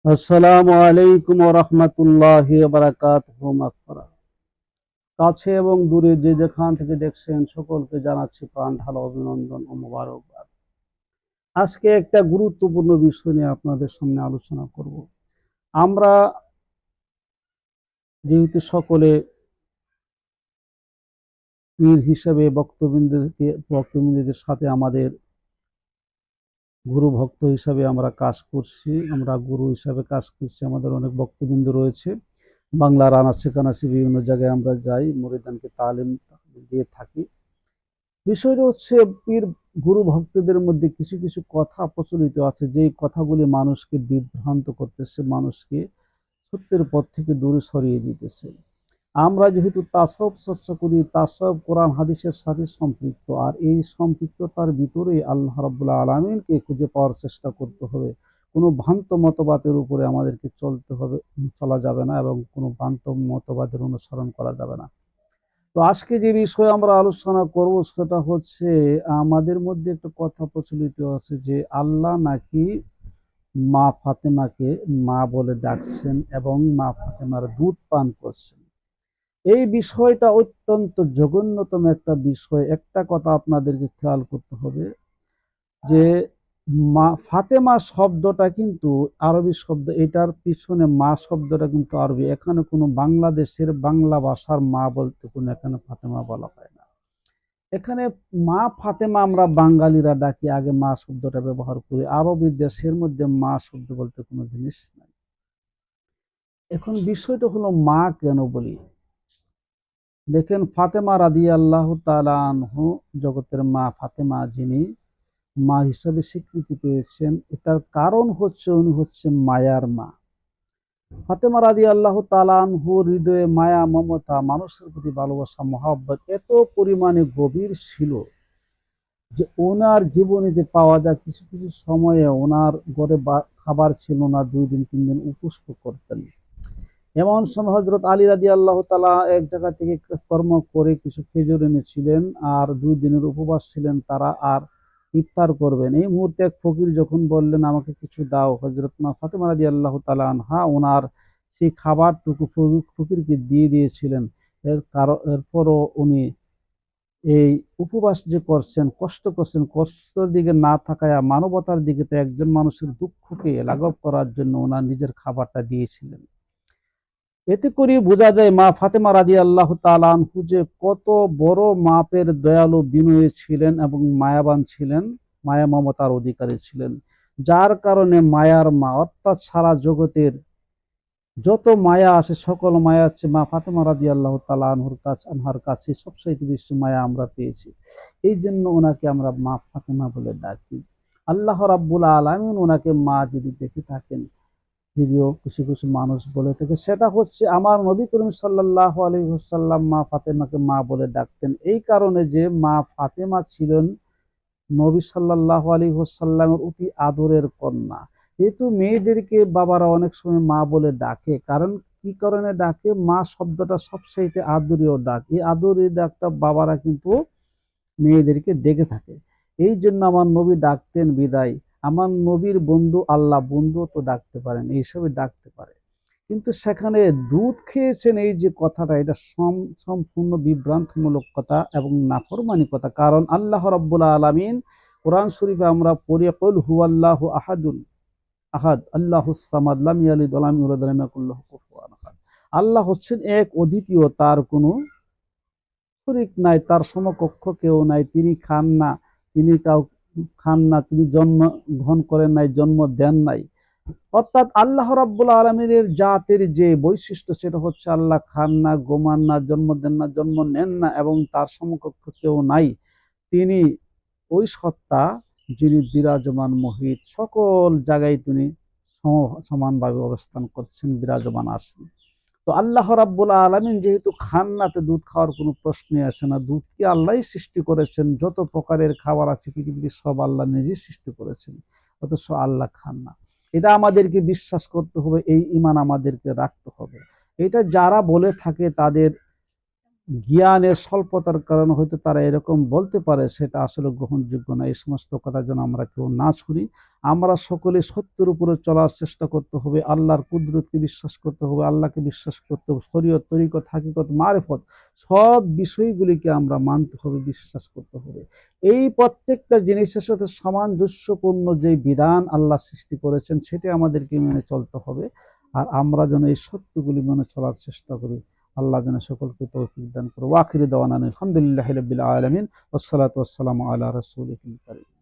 আসসালামু আলাইকুম ওয়া রাহমাতুল্লাহি ওয়া বারাকাতুহু মাগফিরাত। কাছে এবং দূরে যে যেখান থেকে দেখছেন সকলকে জানাচ্ছি প্রাণ ঢালা অভিনন্দন ও মোবারকবাদ। আজকে একটা গুরুত্বপূর্ণ বিষয় নিয়ে আপনাদের সামনে আলোচনা করব। আমরা যেহেতু সকলে পীর হিসেবে বক্তবৃন্দদের সাথে আমাদের গুরু ভক্ত হিসাবে আমরা কাজ করছি, আমরা গুরু হিসাবে কাজ করছি, আমাদের অনেক ভক্তবৃন্দ রয়েছে। বাংলার আনাচে কানাচে বিভিন্ন জায়গায় আমরা যাই, মুরিদানকে তালিম দিয়ে থাকি। বিষয়টা হচ্ছে পীর গুরু ভক্তদের মধ্যে কিছু কিছু কথা প্রচলিত আছে, যেই কথাগুলি মানুষকে বিভ্রান্ত করতেছে, মানুষকে সত্যের পথ থেকে দূরে সরিয়ে দিতেছে। আমরা যেহেতু তাসাউফ চর্চা করি, তাসাউফ কোরআন হাদিসের সাথে সম্পৃক্ত, আর এই সম্পৃক্ততার ভিতরে আল্লাহ রাব্বুল আলামিনকে খুঁজে পাওয়ার চেষ্টা করতে হবে। কোনো ভ্রান্ত মতবাদের উপরে আমাদেরকে চলা যাবে না, এবং কোনো ভ্রান্ত মতবাদের অনুসরণ করা যাবে না। তো আজকে যে বিষয়ে আমরা আলোচনা করব সেটা হচ্ছে, আমাদের মধ্যে একটা কথা প্রচলিত আছে যে আল্লাহ নাকি মা ফাতেমাকে মা বলে ডাকছেন এবং মা ফাতেমার দুধ পান করছেন। এই বিষয়টা অত্যন্ত জঘন্যতম একটা বিষয়। একটা কথা আপনাদেরকে খেয়াল করতে হবে যে মা ফাতেমা শব্দটা কিন্তু আরবি শব্দ, এটার পিছনে মা শব্দটা কিন্তু আরবি। এখানে কোনো বাংলাদেশের বাংলা ভাষার মা বলতে কোনো এখানে ফাতেমা বলা হয় না। এখানে মা ফাতেমা আমরা বাঙালিরা ডাকি, আগে মা শব্দটা ব্যবহার করি। আরবি দেশের মধ্যে মা শব্দ বলতে কোনো জিনিস নাই। এখন বিষয়টা হলো মা কেন বলি। দেখেন, ফাতেমা রাদিয়াল্লাহু তাআলা আনহু, জগতের মা ফাতেমা যিনি মা হিসাবে স্বীকৃতি পেয়েছেন, এটার কারণ হচ্ছে উনি হচ্ছে মায়ার মা। ফাতেমা রাদিয়াল্লাহু তাআলা আনহুর হৃদয়ে মায়া, মমতা, মানুষের প্রতি ভালোবাসা, মহব্বত এত পরিমাণে গভীর ছিল যে ওনার জীবনীতে পাওয়া যায় কিছু কিছু সময়ে ওনার ঘরে খাবার ছিল না, 2 দিন 3 দিন উপোস করতেন। এমন সময় হযরত আলী রাদিয়াল্লাহু তাআলা এক জায়গা থেকে কর্ম করে কিছু খেজুর এনেছিলেন, আর 2 দিনের উপবাস ছিলেন তারা, আর ইফতার করবেন। এই মুহূর্তে এক ফকির যখন বললেন আমাকে কিছু দাও, হযরত মা ফাতেমা রাদিয়াল্লাহু তাআলা আনহা ওনার সেই খাবারটুকু ফকিরকে দিয়ে দিয়েছিলেন। এরপরও উনি এই উপবাস যে করছেন, কষ্ট করছেন, কষ্টের দিকে না তাকায়া মানবতার দিকে, তো একজন মানুষের দুঃখকে লাঘব করার জন্য ওনার নিজের খাবারটা দিয়েছিলেন। এতে করে বোঝা যায় মা ফাতেমা রাদিয়াল্লাহু তাআলা আনহু যে কত বড় মাপের দয়ালু, বিনয়ী ছিলেন এবং মায়াবান ছিলেন, মায়া মমতার অধিকারী ছিলেন। যার কারণে মায়ার মা, অর্থাৎ সারা জগতের যত মায়া আছে সকল মায়া হচ্ছে মা ফাতেমা রাদিয়াল্লাহু তাআলা আনহার কাছে সবচাইতে বেশি মায়া আমরা পেয়েছি। এই জন্য ওনাকে আমরা মা ফাতেমা বলে ডাকি। আল্লাহ রাব্বুল আলামিন ওনাকে মা যদি দেখে থাকেন, যদিও কিছু কিছু মানুষ বলে থাকে, সেটা হচ্ছে আমার নবী করিম সাল্লাল্লাহু আলাইহি ওয়াসাল্লাম মা ফাতেমাকে মা বলে ডাকতেন এই কারণে যে মা ফাতেমা ছিলেন নবী সাল্লাল্লাহু আলাইহি ওয়াসাল্লামের অতি আদরের কন্যা। যেহেতু মেয়েদেরকে বাবারা অনেক সময় মা বলে ডাকে, কারণ কি কারণে ডাকে, মা শব্দটা সবচাইতে আদরীয় ডাক। এই আদরীয় ডাকটা বাবারা কিন্তু মেয়েদেরকে ডেকে থাকে। এই জন্য আমার নবী ডাকতেন বিদায়, আমার নবীর বন্ধু আল্লাহ, বন্ধু তো ডাকতে পারেন, এইসবই ডাকতে পারে। কিন্তু সেখানে দুধ খেয়েছেন এই যে কথাটা, এটা সম্পূর্ণ বিভ্রান্তমূলক কথা এবং নাফরমানি কথা। কারণ আল্লাহ রাব্বুল আলামিন কোরআন শরীফে আমরা পড়ি, কুল হুয়াল্লাহু আহাদুন আহাদ আল্লাহুস সামাদ লাম ইয়ালিদ ওয়া লাম ইউলাদ ওয়া লাম ইয়াকুল লাহু কুফুয়ান আহাদ। আল্লাহ হচ্ছেন এক, অদ্বিতীয়, তার কোনো শরীক নাই, তার সমকক্ষ কেউ নাই। তিনি খান না, তিনি কাউ খান না, তিনি জন্ম গ্রহণ করেন নাই, জন্ম দেন নাই। অর্থাৎ আল্লাহ রাব্বুল আলামিনের জাতের যে বৈশিষ্ট্য, সেটা হচ্ছে আল্লাহ খান না, ঘুমান না, জন্ম দেন না, জন্ম নেন না, এবং তার সমকক্ষ কেউ নাই। তিনি ওই সত্তা যিনি বিরাজমান মহিত, সকল জায়গায় তিনি সমানভাবে অবস্থান করছেন, বিরাজমান আছেন। তো আল্লাহ রাব্বুল আলামিন যেহেতু খান না, তো দুধ খাওয়ার কোনো প্রশ্নই আসে না। দুধকে আল্লাহই সৃষ্টি করেছেন, যত প্রকারের খাবার আছে পৃথিবীতে সব আল্লাহ নিজেই সৃষ্টি করেছেন, অথচ আল্লাহ খান না। এটা আমাদেরকে বিশ্বাস করতে হবে, এই ঈমান আমাদেরকে রাখতে হবে। এটা যারা বলে থাকে তাদের জ্ঞানের স্বল্পতার কারণে হয়তো তারা এরকম বলতে পারে, সেটা আসলে গ্রহণযোগ্য না। এই সমস্ত কথা যেন আমরা কেউ না শুনি। আমরা সকলে সত্যের উপরে চলার চেষ্টা করতে হবে, আল্লাহর কুদরতকে বিশ্বাস করতে হবে, আল্লাহকে বিশ্বাস করতে হবে, শরীয়ত, তরিকত, হাকিকত, মারিফত সব বিষয়গুলিকে আমরা মানতে হবে, বিশ্বাস করতে হবে। এই প্রত্যেকটা জিনিসের সাথে সামঞ্জস্যপূর্ণ যে বিধান আল্লাহ সৃষ্টি করেছেন সেটি আমাদেরকে মেনে চলতে হবে। আর আমরা যেন এই সত্যগুলি মেনে চলার চেষ্টা করি। আল্লাহ যেন সকলকে তৌফিক দান করে। ওয়া আখিরু দাওয়ানা আলহামদুলিল্লাহি রাব্বিল আলামিন। ওয়াসসালাতু ওয়াসসালামু আলা রাসূলিল কারীম।